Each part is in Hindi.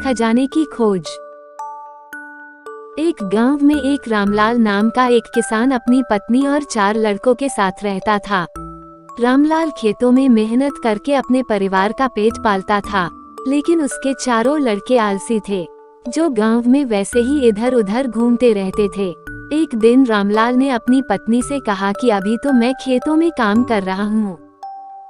खजाने की खोज। एक गांव में एक रामलाल नाम का एक किसान अपनी पत्नी और 4 लड़कों के साथ रहता था। रामलाल खेतों में मेहनत करके अपने परिवार का पेट पालता था, लेकिन उसके चारों लड़के आलसी थे, जो गांव में वैसे ही इधर उधर घूमते रहते थे। एक दिन रामलाल ने अपनी पत्नी से कहा कि अभी तो मैं खेतों में काम कर रहा हूँ,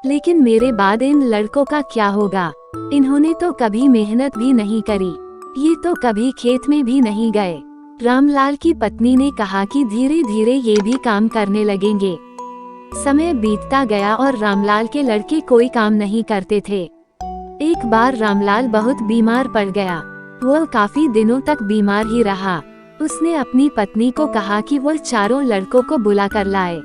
लेकिन मेरे बाद इन लड़कों का क्या होगा? इन्होंने तो कभी मेहनत भी नहीं करी, ये तो कभी खेत में भी नहीं गए। रामलाल की पत्नी ने कहा कि धीरे धीरे ये भी काम करने लगेंगे। समय बीतता गया और रामलाल के लड़के कोई काम नहीं करते थे। एक बार रामलाल बहुत बीमार पड़ गया। वह काफी दिनों तक बीमार ही रहा। उसने अपनी पत्नी को कहा कि वह चारों लड़कों को बुलाकर लाए।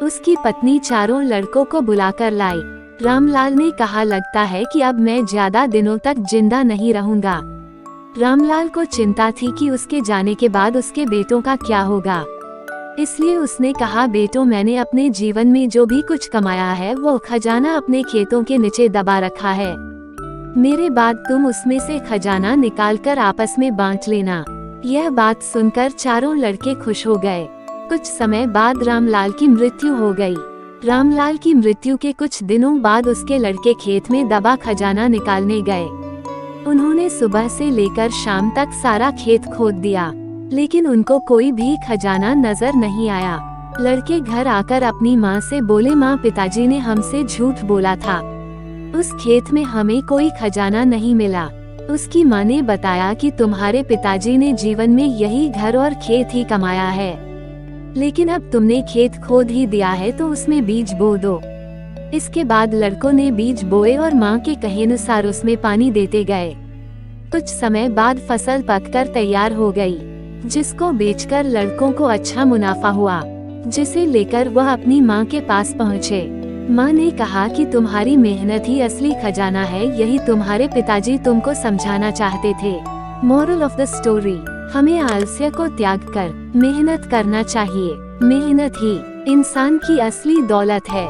उसकी पत्नी चारों लड़कों को बुलाकर लाई। रामलाल ने कहा, लगता है कि अब मैं ज्यादा दिनों तक जिंदा नहीं रहूंगा। रामलाल को चिंता थी कि उसके जाने के बाद उसके बेटों का क्या होगा, इसलिए उसने कहा, बेटों, मैंने अपने जीवन में जो भी कुछ कमाया है वो खजाना अपने खेतों के नीचे दबा रखा है। मेरे बाद तुम उसमें से खजाना निकालकर आपस में बांट लेना। यह बात सुनकर चारों लड़के खुश हो गए। कुछ समय बाद रामलाल की मृत्यु हो गई। रामलाल की मृत्यु के कुछ दिनों बाद उसके लड़के खेत में दबा खजाना निकालने गए। उन्होंने सुबह से लेकर शाम तक सारा खेत खोद दिया, लेकिन उनको कोई भी खजाना नजर नहीं आया। लड़के घर आकर अपनी माँ से बोले, माँ, पिताजी ने हमसे झूठ बोला था, उस खेत में हमें कोई खजाना नहीं मिला। उसकी माँ ने बताया कि तुम्हारे पिताजी ने जीवन में यही घर और खेत ही कमाया है, लेकिन अब तुमने खेत खोद ही दिया है तो उसमें बीज बो दो। इसके बाद लड़कों ने बीज बोए और माँ के कहे अनुसार उसमें पानी देते गए। कुछ समय बाद फसल पककर तैयार हो गई, जिसको बेचकर लड़कों को अच्छा मुनाफा हुआ, जिसे लेकर वह अपनी माँ के पास पहुँचे। माँ ने कहा कि तुम्हारी मेहनत ही असली खजाना है, यही तुम्हारे पिताजी तुमको समझाना चाहते थे। मोरल ऑफ द स्टोरी, हमें आलस्य को त्याग कर मेहनत करना चाहिए। मेहनत ही इंसान की असली दौलत है।